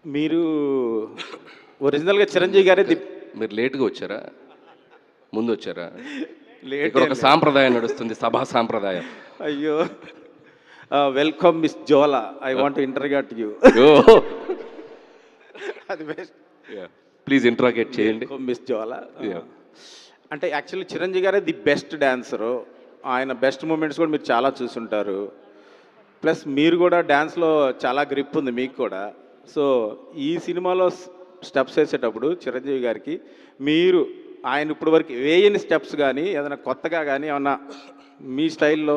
మీరు ఒరిజినల్‌గా చిరంజీవి గారే మీరు లేట్‌గా వచ్చారా? ముందు వచ్చారా? లేట్ ఇక్కడ ఒక సాంప్రదాయం నడుస్తుంది, సభా సాంప్రదాయం. అయ్యో! Welcome Miss Jola. I want to interrogate you. Oh! అది బెస్ట్. యాహ్! ప్లీజ్ ఇంట్రాగేట్ చేయండి. Welcome Miss Jola. యాహ్! అంటే యాక్చువల్లీ చిరంజీవి గారే ది బెస్ట్ డాన్సరు. ఆయన బెస్ట్ మూమెంట్స్ కూడా మీరు చాలా చూసుంటారు. ప్లస్ మీరు కూడా డాన్స్‌లో చాలా గ్రిప్ ఉంది మీకు కూడా. సో, ఈ సినిమాలో స్టెప్స్ వేసేటప్పుడు చిరంజీవి గారికి మీరు ఆయన ఇప్పటి వరకు వేయని స్టెప్స్ కానీ ఏదైనా కొత్తగా కానీ ఏమన్నా మీ స్టైల్లో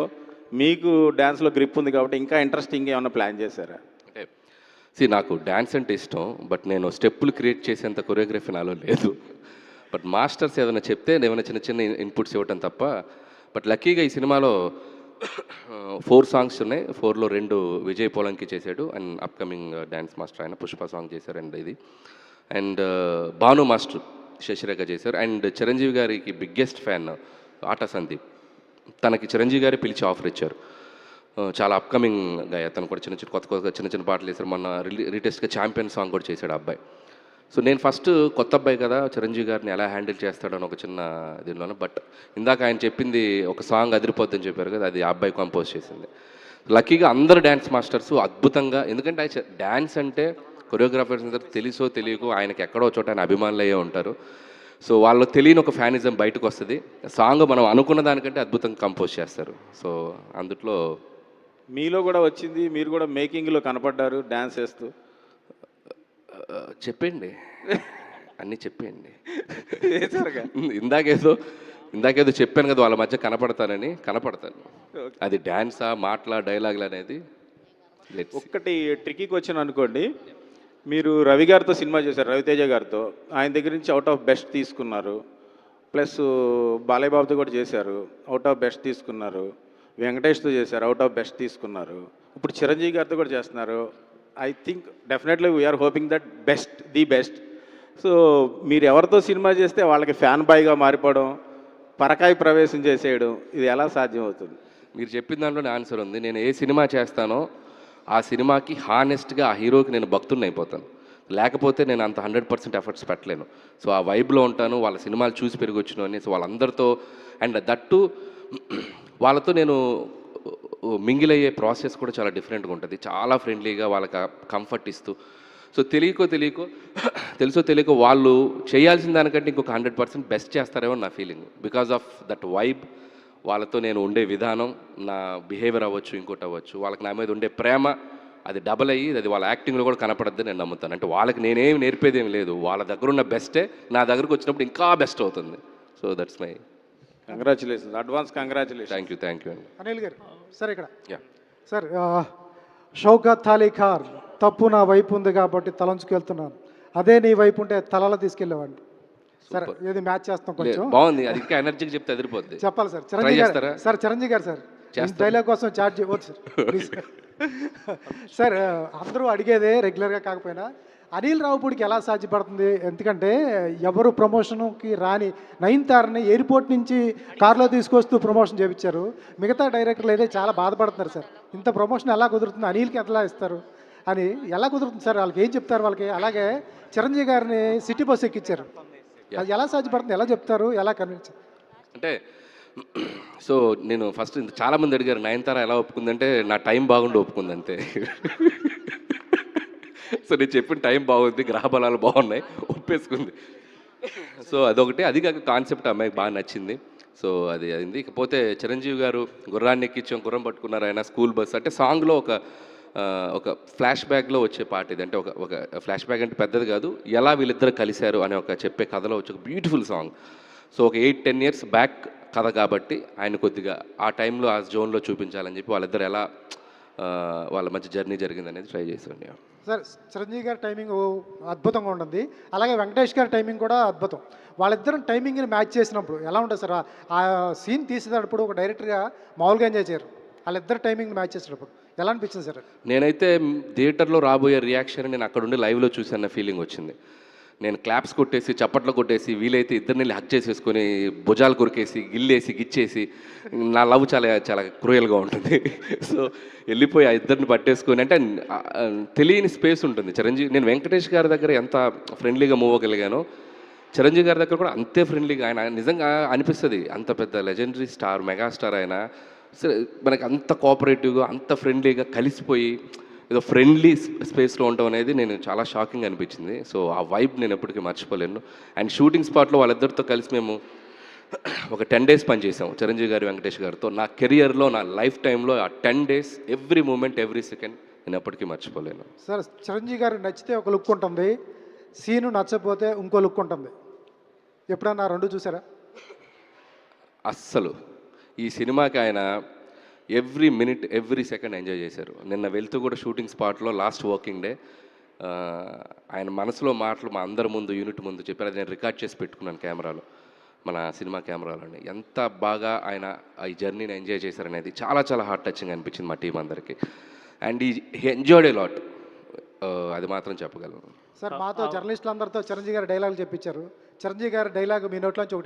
మీకు డాన్స్‌లో గ్రిప్ ఉంది కాబట్టి ఇంకా ఇంట్రెస్టింగ్‌గా ఏమన్నా ప్లాన్ చేశారా? అంటే నాకు డాన్స్ అంటే ఇష్టం. బట్ నేను స్టెప్పులు క్రియేట్ చేసేంత కొరియోగ్రఫీ నాలో లేదు. బట్ మాస్టర్స్ ఏదైనా చెప్తే ఏమైనా చిన్న చిన్న ఇన్పుట్స్ ఇవ్వటం తప్ప. బట్ లక్కీగా ఈ సినిమాలో 4 సాంగ్స్ ఉన్నాయి. 4లో 2 విజయ్ పోలంకి చేశాడు అండ్ అప్కమింగ్ డాన్స్ మాస్టర్ ఆయన పుష్ప సాంగ్ చేశారు అండ్ ఇది. అండ్ భాను మాస్టర్ శశిరేఖ చేశారు. అండ్ చిరంజీవి గారికి బిగ్గెస్ట్ ఫ్యాన్ ఆటా సందీప్. తనకి చిరంజీవి గారే పిలిచి ఆఫర్ ఇచ్చారు. చాలా అప్కమింగ్ గాయ, తను కూడా చిన్న చిన్న కొత్త చిన్న చిన్న పాటలు చేశారు. మొన్న రీటెస్ట్గా ఛాంపియన్ సాంగ్ కూడా చేశాడు ఆ అబ్బాయి. సో నేను ఫస్ట్ కొత్త అబ్బాయి కదా, చిరంజీవి గారిని ఎలా హ్యాండిల్ చేస్తాడని ఒక చిన్న దీనిలోనే. బట్ ఇందాక ఆయన చెప్పింది ఒక సాంగ్ అదిరిపోద్దని చెప్పారు కదా, అది ఆ అబ్బాయి కంపోజ్ చేసింది. లక్కీగా అందరు డ్యాన్స్ మాస్టర్స్ అద్భుతంగా, ఎందుకంటే డ్యాన్స్ అంటే కొరియోగ్రాఫర్స్ అందరూ తెలుసో తెలియకో ఆయనకి ఎక్కడో చోట ఆయన అభిమానులు అయ్యే ఉంటారు. సో వాళ్ళు తెలియని ఒక ఫ్యానిజం బయటకు వస్తుంది. సాంగ్ మనం అనుకున్న దానికంటే అద్భుతంగా కంపోజ్ చేస్తారు. సో అందుట్లో మీలో కూడా వచ్చింది, మీరు కూడా మేకింగ్‌లో కనపడ్డారు డాన్స్ వేస్తూ. చెప్పండి, అన్నీ చెప్పేయండి. వేశారుగా. ఇందాకేదో చెప్పాను కదా, వాళ్ళ మధ్య కనపడతాను. అది డాన్సా మాటలా డైలాగులు అనేది ఒక్కటి ట్రిక్కీ క్వశ్చన్ అనుకోండి. మీరు రవి గారితో సినిమా చేశారు, రవితేజ గారితో. ఆయన దగ్గర నుంచి అవుట్ ఆఫ్ బెస్ట్ తీసుకున్నారు. ప్లస్ బాలయ్య బాబుతో కూడా చేశారు, అవుట్ ఆఫ్ బెస్ట్ తీసుకున్నారు. వెంకటేష్తో చేశారు, అవుట్ ఆఫ్ బెస్ట్ తీసుకున్నారు. ఇప్పుడు చిరంజీవి గారితో కూడా చేస్తున్నారు. I think definitely we're hoping that best, the best. So మీరు ఎవరితో సినిమా చేస్తే వాళ్ళకి ఫ్యాన్ బాయ్గా మారిపోవడం, పరకాయ ప్రవేశం చేసేయడం, ఇది ఎలా సాధ్యమవుతుంది? మీరు చెప్పిన దాంట్లోనే ఆన్సర్ ఉంది. నేను ఏ సినిమా చేస్తానో ఆ సినిమాకి హానెస్ట్గా ఆ హీరోకి నేను భక్తుడిని అయిపోతాను. లేకపోతే నేను అంత 100% ఎఫర్ట్స్ పెట్టలేను. సో ఆ వైబ్లో ఉంటాను, వాళ్ళ సినిమాలు చూసి పెరిగొచ్చిన అని. సో వాళ్ళందరితో అండ్ దట్టు వాళ్ళతో నేను మింగిల్ అయ్యే ప్రాసెస్ కూడా చాలా డిఫరెంట్గా ఉంటుంది. చాలా ఫ్రెండ్లీగా వాళ్ళకి కంఫర్ట్ ఇస్తూ. సో తెలుసో తెలియకో వాళ్ళు చేయాల్సిన దానికంటే ఇంకొక 100% బెస్ట్ చేస్తారేమో నా feeling. Because of that vibe, వాళ్ళతో నేను ఉండే విధానం, నా బిహేవియర్ అవ్వచ్చు, ఇంకోటి అవ్వచ్చు, వాళ్ళకి నా మీద ఉండే ప్రేమ అది డబల్ అయ్యి అది వాళ్ళ యాక్టింగ్లో కూడా కనపడద్దని నేను నమ్ముతాను. అంటే వాళ్ళకి నేనేమి నేర్పేదేమి లేదు, వాళ్ళ దగ్గర ఉన్న బెస్టే నా దగ్గరకు వచ్చినప్పుడు ఇంకా బెస్ట్ అవుతుంది. So that's my congratulations, advance congratulation. Thank you అండి. అనిల్ గారు సార్ ఇక్కడ యా సార్, షౌకత్ అలీ ఖాన్ తప్పు నా వైపు ఉంది కాబట్టి తలంచుకెళ్తున్నాను, అదే నీ వైపు ఉంటే తలలో తీసుకెళ్ళేవాడిని. సరే, ఏది మ్యాచ్ చేస్తాం కొంచెం బాగుంది. అది ఇంకా ఎనర్జీకి చెప్తే అదిరిపోద్ది. చెప్పాలి సార్. చిరంజీవి చేస్తారా? గారు సార్, చిరంజీవి గారు సార్, చేస్తాను. డైలాగ్ కోసం చార్జ్ చేయవచ్చు సార్ ప్లీజ్. సార్, అందరూ అడిగేదే రెగ్యులర్గా కాకపోయినా అనిల్ రావుపూడికి ఎలా సాధ్యపడుతుంది? ఎందుకంటే ఎవరు ప్రమోషన్కి రాని నయనతారని ఎయిర్పోర్ట్ నుంచి కారులో తీసుకొస్తూ ప్రమోషన్ చేయించారు. మిగతా డైరెక్టర్లు అయితే చాలా బాధపడుతున్నారు సార్. ఇంత ప్రమోషన్ ఎలా కుదురుతుంది, అనిల్కి ఎలా ఇస్తారు అని ఎలా కుదురుతుంది సార్? వాళ్ళకి ఏం చెప్తారు వాళ్ళకి? అలాగే చిరంజీవి గారిని సిటీ బస్ ఎక్కించారు, అది ఎలా సాధ్యపడుతుంది, ఎలా చెప్తారు, ఎలా కన్విన్స్? అంటే సో నేను ఫస్ట్ చాలామంది అడిగారు నయనతార ఎలా ఒప్పుకుందంటే నా టైం బాగుండి ఒప్పుకుంది అంతే. సో నేను చెప్పిన టైం బాగుంది, గ్రహ బలాలు బాగున్నాయి, ఒప్పేసుకుంది. సో అదొకటి. అది కాక కాన్సెప్ట్ అమ్మాయికి బాగా నచ్చింది. సో అది అయింది. ఇకపోతే చిరంజీవి గారు గుర్రాన్ని ఎక్కించాం, గుర్రం పట్టుకున్నారు ఆయన, స్కూల్ బస్ అంటే సాంగ్లో ఒక ఫ్లాష్ బ్యాక్లో వచ్చే పాట ఇది. అంటే ఒక ఫ్లాష్ బ్యాక్ అంటే పెద్దది కాదు, ఎలా వీళ్ళిద్దరు కలిశారు అనే ఒక చెప్పే కథలో వచ్చే ఒక బ్యూటిఫుల్ సాంగ్. సో ఒక 8-10 years బ్యాక్ కథ కాబట్టి ఆయన కొద్దిగా ఆ టైంలో ఆ జోన్లో చూపించాలని చెప్పి వాళ్ళిద్దరు ఎలా వాళ్ళ మధ్య జర్నీ జరిగింది అనేది ట్రై చేశాను. సార్, చిరంజీవి గారి టైమింగ్ అద్భుతంగా ఉంటుంది, అలాగే వెంకటేష్ గారి టైమింగ్ కూడా అద్భుతం. వాళ్ళిద్దరం టైమింగ్ని మ్యాచ్ చేసినప్పుడు ఎలా ఉంటుంది సార్? ఆ సీన్ తీసేటప్పుడు ఒక డైరెక్టర్గా మామూలుగా ఎంజాయ్ చేయరు, వాళ్ళిద్దరు టైమింగ్ మ్యాచ్ చేసేటప్పుడు ఎలా అనిపించింది సార్? నేనైతే థియేటర్లో రాబోయే రియాక్షన్ నేను అక్కడ ఉండి లైవ్లో చూసాన్న ఫీలింగ్ వచ్చింది. నేను క్లాప్స్ కొట్టేసి చప్పట్లు కొట్టేసి వీలైతే ఇద్దరిని హక్ చేసేసుకొని భుజాలు కొరికేసి గిల్లేసి గిచ్చేసి నా లవ్ చాలా చాలా క్రూయల్గా ఉంటుంది. సో వెళ్ళిపోయి ఆ ఇద్దరిని పట్టేసుకొని అంటే తెలియని స్పేస్ ఉంటుంది. చిరంజీవి నేను వెంకటేష్ గారి దగ్గర ఎంత ఫ్రెండ్లీగా మూవ్ అవ్వగలిగానో చిరంజీవి గారి దగ్గర కూడా అంతే ఫ్రెండ్లీగా ఆయన నిజంగా అనిపిస్తుంది. అంత పెద్ద లెజెండరీ స్టార్ మెగాస్టార్ ఆయన మనకి అంత కోఆపరేటివ్గా అంత ఫ్రెండ్లీగా కలిసిపోయి ఏదో ఫ్రెండ్లీ స్పేస్లో ఉండటం అనేది నేను చాలా షాకింగ్ అనిపించింది. సో ఆ వైబ్ నేను ఎప్పటికీ మర్చిపోలేను. అండ్ షూటింగ్ స్పాట్లో వాళ్ళిద్దరితో కలిసి మేము ఒక 10 days పనిచేసాం చిరంజీవి గారు వెంకటేష్ గారితో. నా కెరియర్లో నా లైఫ్ టైంలో ఆ 10 days every moment every second నేను ఎప్పటికీ మర్చిపోలేను. సార్ చిరంజీవి గారు నచ్చితే ఒక లుక్ ఉంటుంది, సీను నచ్చకపోతే ఇంకో లుక్ ఉంటుంది. ఎప్పుడన్నా రెండు చూసారా? అస్సలు ఈ సినిమాకి ఆయన every minute every second enjoy చేశారు. నిన్న వెళ్తూ కూడా షూటింగ్ స్పాట్లో లాస్ట్ వర్కింగ్ డే ఆయన మనసులో మాటలు మా అందరి ముందు యూనిట్ ముందు చెప్పారు. అది నేను రికార్డ్ చేసి పెట్టుకున్నాను కెమెరాలో, మన సినిమా కెమెరాలోని. ఎంత బాగా ఆయన ఈ జర్నీని ఎంజాయ్ చేశారనేది చాలా చాలా హార్ట్ టచింగ్ అనిపించింది మా టీం అందరికీ. అండ్ ఈ ఎంజాయ్డ్ ఏ లాట్, అది మాత్రం చెప్పగలను. సార్ మాతో జర్నలిస్టులందరితో చిరంజీవి గారి డైలాగులు చెప్పించారు. చిరంజీవి గారి డైలాగ్ మీ నోట్లోంచి ఒకటే